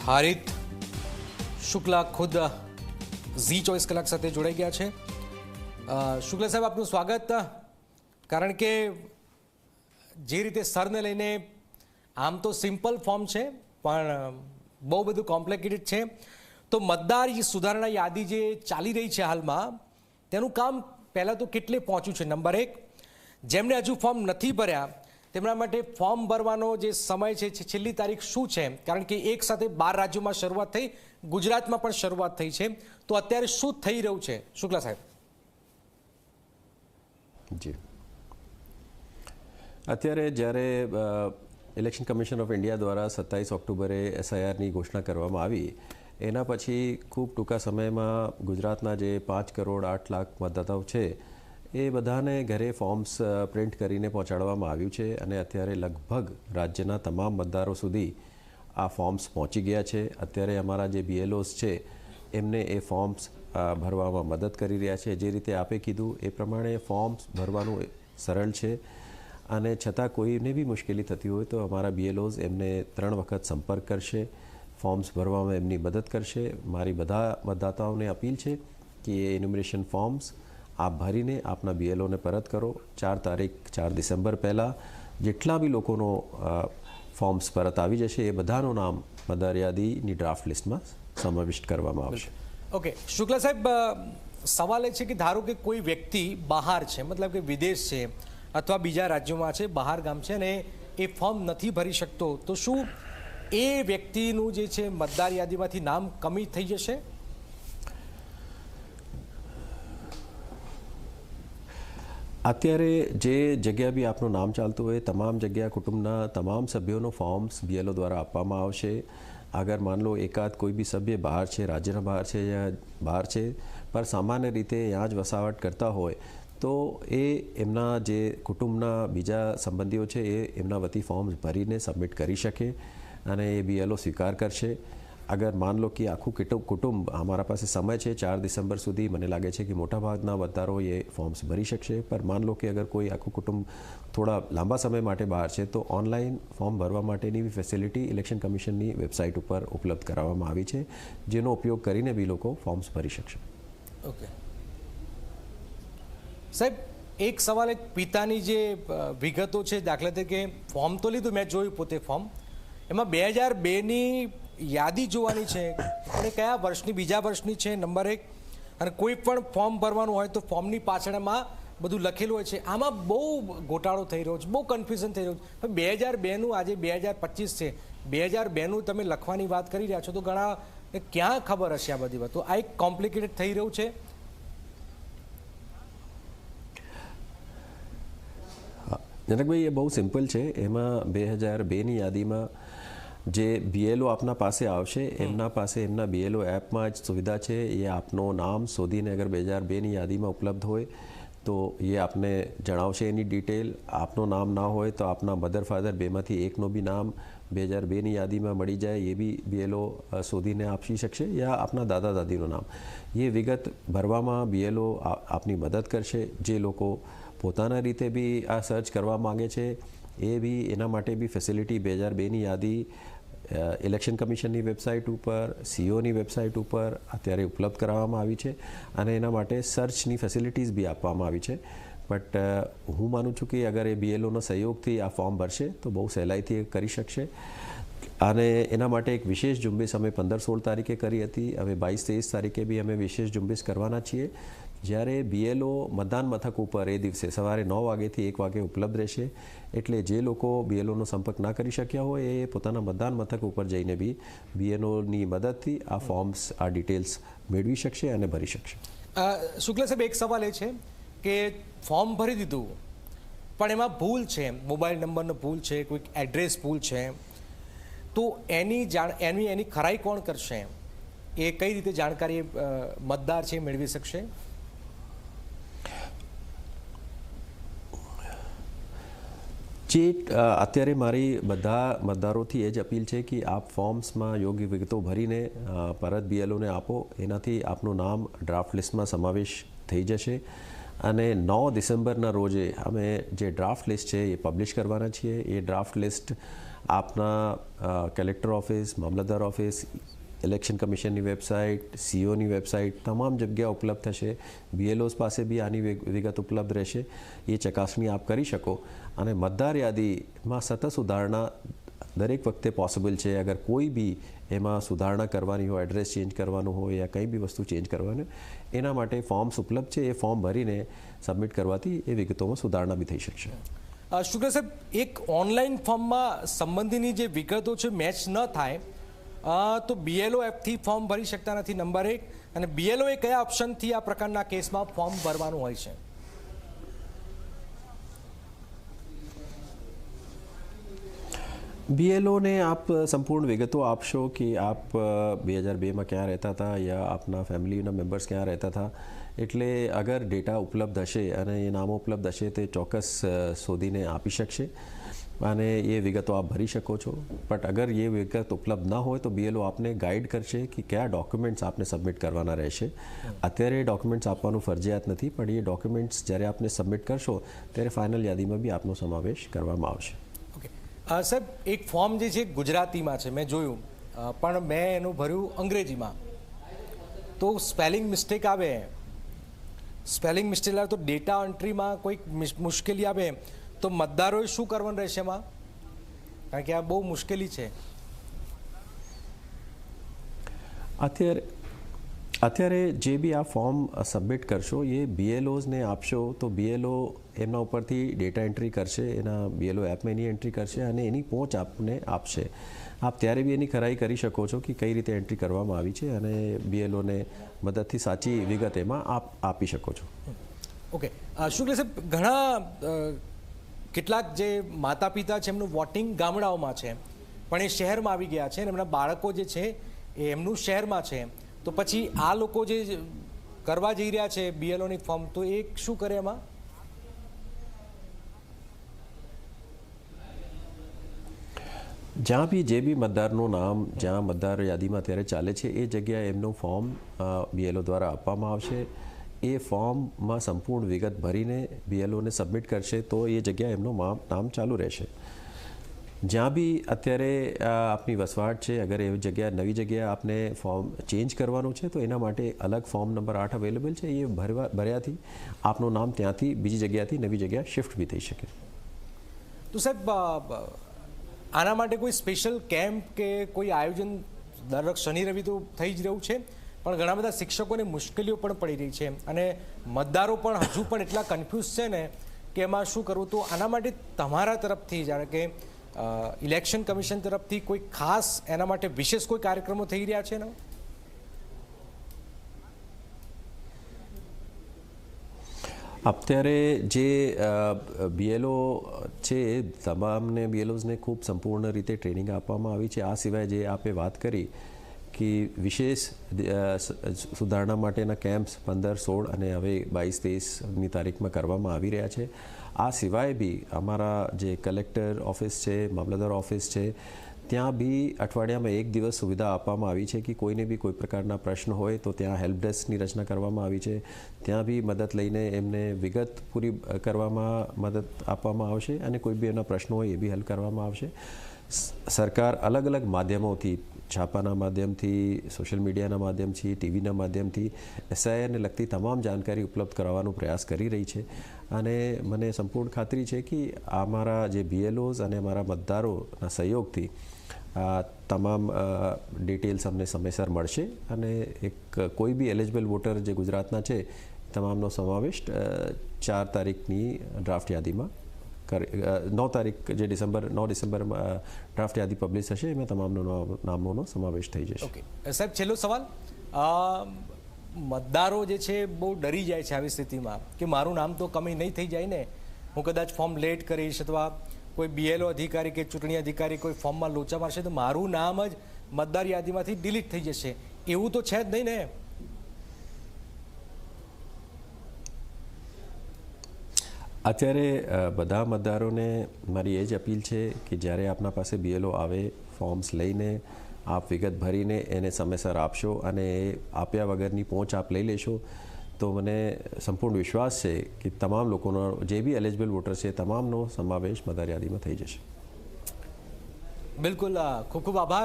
હારિત શુક્લા ખુદ ઝી 24 કલાક સાથે જોડાઈ ગયા છે। શુક્લા સાહેબ, આપનું સ્વાગત। કારણ કે જે રીતે સરને લઈને આમ તો સિમ્પલ ફોર્મ છે પણ બહુ બધું કોમ્પ્લિકેટેડ છે, તો મતદાર સુધારણા યાદી જે ચાલી રહી છે હાલમાં તેનું કામ પહેલાં તો કેટલે પહોંચ્યું છે? નંબર 1, જેમણે હજુ ફોર્મ નથી ભર્યા તેમના માટે ફોર્મ ભરવાનો જે સમય છે છેલ્લી તારીખ શું છે? કારણ કે એક સાથે 12 રાજ્યોમાં શરૂઆત થઈ, ગુજરાતમાં પણ શરૂઆત થઈ છે, તો અત્યારે શું થઈ રહ્યું છે શુક્લા સાહેબ? જી, અત્યારે જ્યારે ઇલેક્શન કમિશન ઓફ ઇન્ડિયા દ્વારા 27 ઓક્ટોબરે SIRની ઘોષણા કરવામાં આવી, એના પછી ખૂબ ટૂંકા સમયમાં ગુજરાતના જે 5 કરોડ 8 લાખ મતદાતાઓ છે એ બધાને ઘરે ફોર્મ્સ પ્રિન્ટ કરીને પહોંચાડવામાં આવ્યું છે અને અત્યારે લગભગ રાજ્યના તમામ મતદારો સુધી આ ફોર્મ્સ પહોંચી ગયા છે। અત્યારે અમારા જે BLOs છે એમને એ ફોર્મ્સ ભરવામાં મદદ કરી રહ્યા છે। જે રીતે આપે કીધું એ પ્રમાણે ફોર્મ્સ ભરવાનું સરળ છે અને છતાં કોઈને બી મુશ્કેલી થતી હોય તો અમારા BLOs એમને 3 વખત સંપર્ક કરશે, ફોર્મ્સ ભરવામાં એમની મદદ કરશે। મારી બધા મતદાતાઓને અપીલ છે કે એ એન્યુમરેશન ફોર્મ્સ આપ ભરીને આપના BLOને પરત કરો। 4 ડિસેમ્બર પહેલાં જેટલા બી લોકોનો ફોર્મ્સ પરત આવી જશે એ બધાનું નામ મતદાર યાદીની ડ્રાફ્ટ લિસ્ટમાં સમાવિષ્ટ કરવામાં આવશે। ઓકે શુક્લા સાહેબ, સવાલ એ છે કે ધારો કે કોઈ વ્યક્તિ બહાર છે, મતલબ કે વિદેશ છે અથવા બીજા રાજ્યોમાં છે, બહાર ગામ છે અને એ ફોર્મ નથી ભરી શકતો, તો શું એ વ્યક્તિનું જે છે મતદાર યાદીમાંથી નામ કમી થઈ જશે? અત્યારે જે જગ્યા બી આપનું નામ ચાલતું હોય તમામ જગ્યા કુટુંબના તમામ સભ્યોનો ફોર્મ્સ BLO દ્વારા આપવામાં આવશે। અગર માન લો એકાદ કોઈ બી સભ્ય બહાર છે, રાજ્યના બહાર છે યા બહાર છે પર સામાન્ય રીતે ત્યાં જ વસાવટ કરતા હોય તો એ એમના જે કુટુંબના બીજા સંબંધીઓ છે એ એમના વતી ફોર્મ્સ ભરીને સબમિટ કરી શકે અને એ BLO સ્વીકાર કરશે। અગર માન લો કે આખું કુટુંબ, અમારા પાસે સમય છે 4 ડિસેમ્બર સુધી, મને લાગે છે કે મોટાભાગના મતદારો એ ફોર્મ્સ ભરી શકશે, પર માન લો કે અગર કોઈ આખું કુટુંબ થોડા લાંબા સમય માટે બહાર છે તો ઓનલાઈન ફોર્મ ભરવા માટેની બી ફેસિલિટી ઇલેક્શન કમિશનની વેબસાઇટ ઉપર ઉપલબ્ધ કરાવવામાં આવી છે, જેનો ઉપયોગ કરીને બી લોકો ફોર્મ્સ ભરી શકશે। ઓકે સાહેબ, એક સવાલ, એક પિતાની જે વિગતો છે, દાખલા તરીકે ફોર્મ તો લીધું, મેં જોયું પોતે ફોર્મ, એમાં 2002ની યાદી જોવાની છે અને કયા વર્ષની, બીજા વર્ષની છે નંબર 1, અને કોઈ પણ ફોર્મ ભરવાનું હોય તો ફોર્મની પાછળમાં બધું લખેલું હોય છે, આમાં બહુ ગોટાળો થઈ રહ્યો છે, બહુ કન્ફ્યુઝન થઈ રહ્યું છે। 2002નું આજે 2025 છે, 2002નું તમે લખવાની વાત કરી રહ્યા છો તો ઘણા ક્યાં ખબર હશે આ બધી વાતો? આ એક કોમ્પ્લિકેટેડ થઈ રહ્યું છે। જનકભાઈ, એ બહુ સિમ્પલ છે। એમાં 2002ની યાદીમાં જે BLO આપના પાસે આવશે એમના પાસે એમના BLO એપમાં જ સુવિધા છે, એ આપનો નામ શોધીને અગર 2002ની યાદીમાં ઉપલબ્ધ હોય તો એ આપને જણાવશે એની ડિટેલ। આપનું નામ ના હોય તો આપના મધર ફાધર બેમાંથી એકનો બી નામ 2002ની યાદીમાં મળી જાય એ બી BLO શોધીને આપી શકશે, યા આપના દાદા દાદીનું નામ। એ વિગત ભરવામાં BLO આપની મદદ કરશે। જે લોકો પોતાના રીતે બી આ સર્ચ કરવા માગે છે એ બી એના માટે બી ફેસિલિટી 2002ની યાદી ઇલેક્શન કમિશનની વેબસાઇટ ઉપર, COની વેબસાઇટ ઉપર અત્યારે ઉપલબ્ધ કરાવવામાં આવી છે અને એના માટે સર્ચની ફેસિલિટીઝ બી આપવામાં આવી છે। બટ હું માનું છું કે અગર એ BLOના સહયોગથી આ ફોર્મ ભરશે તો બહુ સહેલાઈથી એ કરી શકશે અને એના માટે એક વિશેષ ઝુંબેશ અમે 15-16 તારીખે કરી હતી, હવે 22-23 તારીખે બી અમે વિશેષ ઝુંબેશ કરવાના છીએ, જ્યારે BLO મતદાન મથક ઉપર એ દિવસે સવારે 9 વાગ્યાથી 1 વાગે ઉપલબ્ધ રહેશે। એટલે જે લોકો BLOનો સંપર્ક ના કરી શક્યા હોય એ પોતાના મતદાન મથક ઉપર જઈને બી BLOની મદદથી આ ફોર્મ્સ, આ ડિટેલ્સ મેળવી શકશે અને ભરી શકશે। શુક્લા સાહેબ, એક સવાલ એ છે કે ફોર્મ ભરી દીધું પણ એમાં ભૂલ છે, મોબાઈલ નંબરનો ભૂલ છે, કોઈક એડ્રેસ ભૂલ છે, તો એની ખરાઈ કોણ કરશે? એ કઈ રીતે જાણકારી મતદાર છે મેળવી શકશે? જે અત્યારે મારી બધા મતદારોથી એ જ અપીલ છે કે આપ ફોર્મ્સમાં યોગ્ય વિગતો ભરીને પરત BLOને આપો, એનાથી આપનું નામ ડ્રાફ્ટ લિસ્ટમાં સમાવેશ થઈ જશે અને 9 ડિસેમ્બરના રોજે અમે જે ડ્રાફ્ટ લિસ્ટ છે એ પબ્લિશ કરવાના છીએ। એ ડ્રાફ્ટ લિસ્ટ આપના કલેક્ટર ઓફિસ, મામલતદાર ઓફિસ, ઇલેક્શન કમિશનની વેબસાઇટ, સીઓની વેબસાઇટ તમામ જગ્યા ઉપલબ્ધ થશે. BLOs પાસે બી આની વિગત ઉપલબ્ધ રહેશે. એ ચકાસણી આપ કરી શકો. અને મતદાર યાદીમાં સતત સુધારણા દરેક વખતે પોસિબલ છે. અગર કોઈ બી એમાં સુધારણા કરવાની હોય, એડ્રેસ ચેન્જ કરવાનું હોય યા કંઈ બી વસ્તુ ચેન્જ કરવાની હોય, એના માટે ફોર્મ્સ ઉપલબ્ધ છે. એ ફોર્મ ભરીને સબમિટ કરવાથી એ વિગતોમાં સુધારણા બી થઈ શકશે. શુક્લા સાહેબ, એક ઓનલાઈન ફોર્મમાં સંબંધીની જે વિગતો છે મેચ ન થાય તો BLO એપથી ફોર્મ ભરી શકતા નથી, નંબર 1. અને BLO એ કયા ઓપ્શનથી આ પ્રકારના કેસમાં ફોર્મ ભરવાનું હોય છે? BLOને આપ સંપૂર્ણ વિગતો આપશો કે આપ 2002માં ક્યાં રહેતા હતા યા આપના ફેમિલીના મેમ્બર્સ ક્યાં રહેતા હતા. એટલે અગર ડેટા ઉપલબ્ધ હશે અને એ નામો ઉપલબ્ધ હશે તે ચોક્કસ શોધીને આપી શકશે અને એ વિગતો આપ ભરી શકો છો. બટ અગર એ વિગત ઉપલબ્ધ ના હોય તો BLO આપને ગાઈડ કરશે કે કયા ડોક્યુમેન્ટ્સ આપને સબમિટ કરવાના રહેશે. અત્યારે એ ડોક્યુમેન્ટ્સ આપવાનું ફરજિયાત નથી, પણ એ ડોક્યુમેન્ટ્સ જ્યારે આપને સબમિટ કરશો ત્યારે ફાઇનલ યાદીમાં બી આપનો સમાવેશ કરવામાં આવશે. સાહેબ, એક ફોર્મ જે છે ગુજરાતીમાં છે, મેં જોયું, પણ મેં એનું ભર્યું અંગ્રેજીમાં. તો સ્પેલિંગ મિસ્ટેક આવે તો ડેટા એન્ટ્રીમાં કોઈક મુશ્કેલી આવે તો મતદારોએ શું કરવાનું રહેશે એમાં? કારણ કે આ બહુ મુશ્કેલી છે. અત્યારે જે બી આ ફોર્મ સબમિટ કરશો એ BLOsને આપશો તો BLO એમના ઉપરથી ડેટા એન્ટ્રી કરશે, એના BLO એપમાં એની એન્ટ્રી કરશે અને એની પહોંચ આપને આપશે. આપ ત્યારે બી એની ખરાઈ કરી શકો છો કે કઈ રીતે એન્ટ્રી કરવામાં આવી છે અને BLOને મદદથી સાચી વિગત એમાં આપ આપી શકો છો. ઓકે, શુક્લા સાહેબ, ઘણા કેટલાક જે માતા પિતા છે એમનું વોટિંગ ગામડાઓમાં છે પણ એ શહેરમાં આવી ગયા છે અને એમના બાળકો જે છે એ એમનું શહેરમાં છે. તો પછી આ લોકો જે કરવા જઈ રહ્યા છે BLOની ફોર્મ, તો એ શું કરે એમાં? જ્યાં બી જે બી મતદારનું નામ જ્યાં મતદાર યાદીમાં અત્યારે ચાલે છે એ જગ્યાએ એમનું ફોર્મ BLO દ્વારા આપવામાં આવશે. એ ફોર્મમાં સંપૂર્ણ વિગત ભરીને BLOને સબમિટ કરશે તો એ જગ્યાએ એમનું નામ ચાલુ રહેશે. જ્યાં બી અત્યારે આપની વસવાટ છે, અગર એવી જગ્યા નવી જગ્યાએ આપને ફોર્મ ચેન્જ કરવાનું છે તો એના માટે અલગ ફોર્મ નંબર 8 અવેલેબલ છે. એ ભર્યાથી આપનું નામ ત્યાંથી બીજી જગ્યાથી નવી જગ્યા શિફ્ટ બી થઈ શકે. તો સાહેબ, આના માટે કોઈ સ્પેશિયલ કેમ્પ કે કોઈ આયોજન દર શનિ રવિ તો થઈ જ રહ્યું છે, પણ ઘણા બધા શિક્ષકોને મુશ્કેલીઓ પણ પડી રહી છે અને મતદારો પણ હજુ પણ એટલા કન્ફ્યુઝ છે ને કે એમાં શું કરવું. તો આના માટે તમારા તરફથી, જાણે કે ઇલેક્શન કમિશન તરફથી કોઈ ખાસ એના માટે વિશેષ કોઈ કાર્યક્રમો થઈ રહ્યા છે ને? અત્યારે જે BLO છે તમામને BLOsને ખૂબ સંપૂર્ણ રીતે ટ્રેનિંગ આપવામાં આવી છે. આ સિવાય જે આપે વાત કરી કે વિશેષ સુધારણા માટેના કેમ્પ્સ 15, 16 અને હવે 22-23ની તારીખમાં કરવામાં આવી રહ્યા છે. આ સિવાય બી અમારા જે કલેક્ટર ઓફિસ છે, મામલતદાર ઓફિસ છે, ત્યાં બી અઠવાડિયામાં એક દિવસ સુવિધા આપવામાં આવી છે કે કોઈને બી કોઈ પ્રકારના પ્રશ્ન હોય તો ત્યાં હેલ્પ ડેસ્કની રચના કરવામાં આવી છે. ત્યાં બી મદદ લઈને એમને વિગત પૂરી કરવામાં મદદ આપવામાં આવશે અને કોઈ બી એના પ્રશ્નો હોય એ બી હલ કરવામાં આવશે. સરકાર અલગ અલગ માધ્યમોથી, છાપાના માધ્યમથી, સોશિયલ મીડિયાના માધ્યમથી, ટીવીના માધ્યમથી SIRને લગતી તમામ જાણકારી ઉપલબ્ધ કરાવવાનો પ્રયાસ કરી રહી છે અને મને સંપૂર્ણ ખાતરી છે કે અમારા જે BLOs અને અમારા મતદારોના સહયોગથી તમામ ડિટેલ્સ અમને સમયસર મળશે અને એક કોઈ બી એલિજિબલ વોટર જે ગુજરાતના છે તમામનો સમાવેશ 4 તારીખની ડ્રાફ્ટ યાદીમાં 9 તારીખ જે 9 ડિસેમ્બરમાં ડ્રાફ્ટ યાદી પબ્લિશ થશે એમાં તમામનો નામોનો સમાવેશ થઈ જશે. ઓકે સાહેબ, છેલ્લો સવાલ. મતદારો જે છે બહુ ડરી જાય છે આવી સ્થિતિમાં કે મારું નામ તો કમી નહીં થઈ જાય ને, હું કદાચ ફોર્મ લેટ કરીશ અથવા કોઈ BLO અધિકારી કે ચૂંટણી અધિકારી કોઈ ફોર્મમાં લોચા મારશે તો મારું નામ જ મતદાર યાદીમાંથી ડિલીટ થઈ જશે. એવું તો છે જ નહીં ને? અત્યારે બધા મતદારોને મારી એ જ અપીલ છે કે જ્યારે આપના પાસે BLO આવે, ફોર્મ્સ લઈને આપ વિગત ભરીને એને સમયસર આપશો અને એ આપ્યા વગરની પહોંચ આપ લઈ લેશો તો મને સંપૂર્ણ વિશ્વાસ છે કે તમામ લોકોનો જે બી એલિજિબલ વોટર છે તમામનો સમાવેશ મતદાર યાદીમાં થઈ જશે. બિલકુલ ખૂબ ખૂબ આભાર.